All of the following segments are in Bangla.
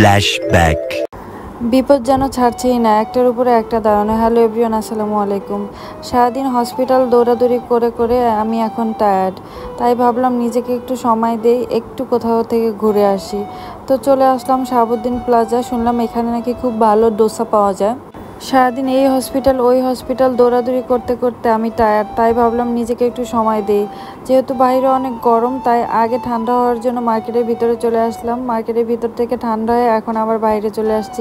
ফ্ল্যাশব্যাক। বিপদ যেন ছাড়ছেই না, একটার উপরে একটা দাঁড়ানো। হ্যালো এভরিওয়ান, আসসালামু আলাইকুম। সারাদিন হসপিটাল দৌড়াদৌড়ি করে করে আমি এখন টায়ার্ড, তাই ভাবলাম নিজেকে একটু সময় দেই, একটু কোথাও থেকে ঘুরে আসি। তো চলে আসলাম শাহাবুদ্দিন প্লাজা। শুনলাম এখানে নাকি খুব ভালো ডোসা পাওয়া যায়। সারাদিন এই হসপিটাল ওই হসপিটাল দৌড়াদৌড়ি করতে করতে আমি টায়ার্ড, তাই ভাবলাম নিজেকে একটু সময় দেই। যেহেতু বাইরে অনেক গরম, তাই আগে ঠান্ডা হওয়ার জন্য মার্কেটের ভিতরে চলে আসলাম। মার্কেটের ভিতর থেকে ঠান্ডা হয়ে এখন আবার বাইরে চলে আসছি।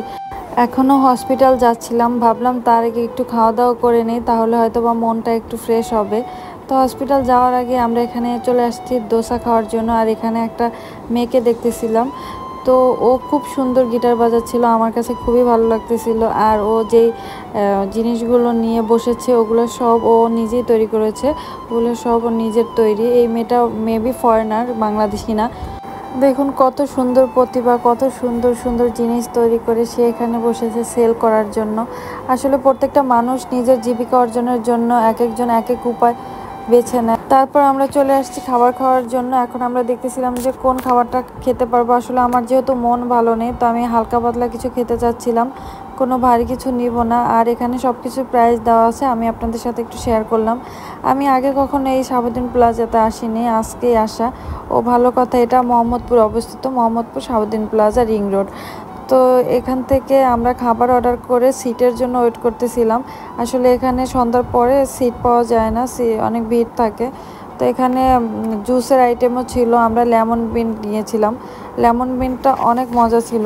এখনও হসপিটাল যাচ্ছিলাম, ভাবলাম তার আগে একটু খাওয়া দাওয়া করে নিই, তাহলে হয়তো বা মনটা একটু ফ্রেশ হবে। তো হসপিটাল যাওয়ার আগে আমরা এখানে চলে আসছি ডোসা খাওয়ার জন্য। আর এখানে একটা মেয়েকে দেখতেছিলাম, তো ও খুব সুন্দর গিটার বাজাচ্ছিল, আমার কাছে খুবই ভালো লাগতেছিল। আর ও যেই জিনিসগুলো নিয়ে বসেছে ওগুলো সব ও নিজেই তৈরি করেছে, ওগুলো সব ও নিজের তৈরি। এই মেয়েটা মেবি ফরেনার, বাংলাদেশি না। দেখুন কত সুন্দর প্রতিভা, কত সুন্দর সুন্দর জিনিস তৈরি করে সে এখানে বসেছে সেল করার জন্য। আসলে প্রত্যেকটা মানুষ নিজের জীবিকা অর্জনের জন্য এক একজন এক এক উপায় বেছে নেয়। তারপর আমরা চলে আসছি খাবার খাওয়ার জন্য। এখন আমরা দেখতেছিলাম যে কোন খাবারটা খেতে পারবো। আসলে আমার যেহেতু মন ভালো নেই, তো আমি হালকা পাতলা কিছু খেতে চাচ্ছিলাম, কোনো ভারী কিছু নিব না। আর এখানে সব কিছুর প্রাইস দেওয়া আছে, আমি আপনাদের সাথে একটু শেয়ার করলাম। আমি আগে কখনো এই শাহাবুদ্দিন প্লাজাতে আসিনি, আজকেই আসা। ও ভালো কথা, এটা মোহাম্মদপুর অবস্থিত, Mohammadpur Shahabuddin plaza, ring road. তো এখান থেকে আমরা খাবার অর্ডার করে সিটের জন্য ওয়েট করতেছিলাম। আসলে এখানে সন্ধ্যার পরে সিট পাওয়া যায় না, অনেক ভিড় থাকে। তো এখানে জুসের আইটেমও ছিল, আমরা লেমন বিন নিয়েছিলাম। লেমন বিনটা অনেক মজা ছিল।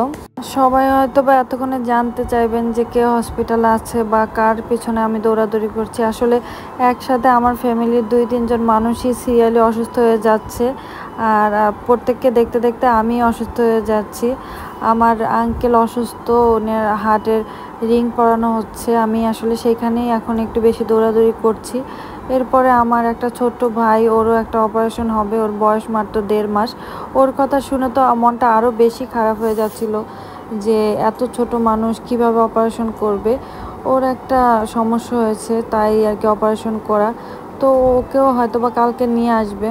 সবাই হয়তো বা এতক্ষণে জানতে চাইবেন যে কে হসপিটালে আছে বা কার পিছনে আমি দৌড়াদৌড়ি করছি। আসলে একসাথে আমার ফ্যামিলির 2-3 জন মানুষই সিরিয়ালি অসুস্থ হয়ে যাচ্ছে। আর প্রত্যেককে দেখতে দেখতে আমি অসুস্থ হয়ে যাচ্ছি। আমার আঙ্কেল অসুস্থ, ওনার হার্টের রিং পরানো হচ্ছে। আমি আসলে সেইখানেই এখন একটু বেশি দৌড়াদৌড়ি করছি। এরপরে আমার একটা ছোট্ট ভাই, ওরও একটা অপারেশন হবে, ওর বয়স মাত্র 1.5 মাস। ওর কথা শুনে তো মনটা আরও বেশি খারাপ হয়ে যাচ্ছিল যে এত ছোট মানুষ কিভাবে অপারেশন করবে। ওর একটা সমস্যা হয়েছে, তাই আর কি অপারেশন করা। তো ওকেও হয়তো বা কালকে নিয়ে আসবে।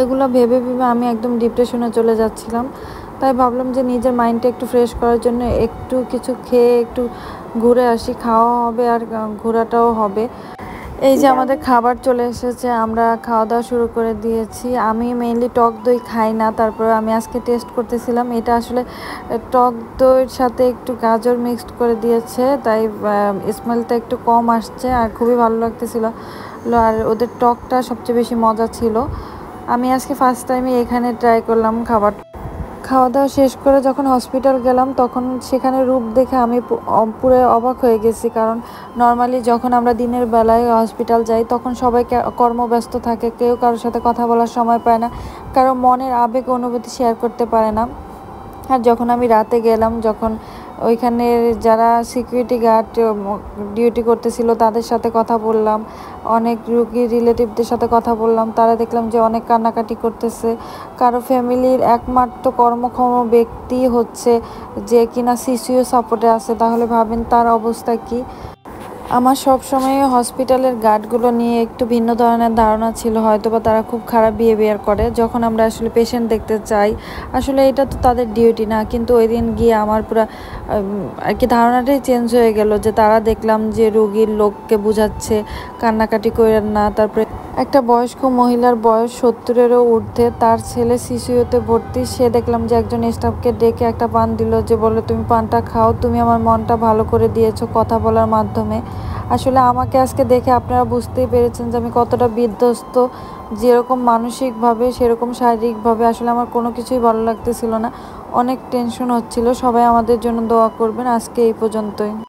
এগুলো ভেবে ভেবে আমি একদম ডিপ্রেশনে চলে যাচ্ছিলাম। তাই ভাবলাম যে নিজের মাইন্ডটা একটু ফ্রেশ করার জন্য একটু কিছু খেয়ে একটু ঘুরে আসি, খাওয়া হবে আর ঘোরাটাও হবে। এই যে আমাদের খাবার চলে এসেছে, আমরা খাওয়া দাওয়া শুরু করে দিয়েছি। আমি মেইনলি টক দই খাই না, তারপরে আমি আজকে টেস্ট করতেছিলাম। এটা আসলে টক দইয়ের সাথে একটু গাজর মিক্সড করে দিয়েছে, তাই স্মেলটা একটু কম আসছে আর খুবই ভালো লাগতেছিল। আর ওদের টকটা সবচেয়ে বেশি মজা ছিল। আমি আজকে ফার্স্ট টাইমে এখানে ট্রাই করলাম খাবার। খাওয়া দাওয়া শেষ করে যখন হসপিটাল গেলাম, তখন সেখানে রূপ দেখে আমি পুরো অবাক হয়ে গেছি। কারণ নর্মালি যখন আমরা দিনের বেলায় হসপিটাল যাই, তখন সবাই কর্মব্যস্ত থাকে, কেউ কারোর সাথে কথা বলার সময় পায় না, কারো মনের আবেগ অনুভূতি শেয়ার করতে পারে না। আর যখন আমি রাতে গেলাম, যখন ওইখানে যারা সিকিউরিটি গার্ড ডিউটি করতেছিল তাদের সাথে কথা বললাম, অনেক রুগী রিলেটিভদের সাথে কথা বললাম, তারা দেখলাম যে অনেক কান্নাকাটি করতেছে। কারো ফ্যামিলির একমাত্র কর্মক্ষম ব্যক্তি হচ্ছে যে কিনা সিসিও সাপোর্টে আছে, তাহলে ভাবেন তার অবস্থা কী। আমার সবসময় হসপিটালের গার্ডগুলো নিয়ে একটু ভিন্ন ধরনের ধারণা ছিল, হয়তো বা তারা খুব খারাপ বিহেভিয়ার করে যখন আমরা আসলে পেশেন্ট দেখতে চাই। আসলে এটা তো তাদের ডিউটি না, কিন্তু ওই দিন গিয়ে আমার পুরো আর কি ধারণাটাই চেঞ্জ হয়ে গেল। যে তারা দেখলাম যে রোগীর লোককে বুঝাচ্ছে কান্নাকাটি করেন না। তারপরে একটা বয়স্ক মহিলার বয়স 70-এরও ঊর্ধ্বে, তার ছেলে সিসিউতে ভর্তি। সে দেখলাম যে একজন স্টাফকে ডেকে একটা পান দিল, যে বলে তুমি পানটা খাও, তুমি আমার মনটা ভালো করে দিয়েছো কথা বলার মাধ্যমে। আসলে আমাকে আজকে দেখে আপনারা বুঝতেই পেরেছেন যে আমি কতটা বিধ্বস্ত। যেরকম মানসিকভাবে সেরকম শারীরিকভাবে আসলে আমার কোনো কিছুই ভালো লাগতেছিল না, অনেক টেনশন হচ্ছিল। সবাই আমাদের জন্য দোয়া করবেন। আজকে এই পর্যন্তই।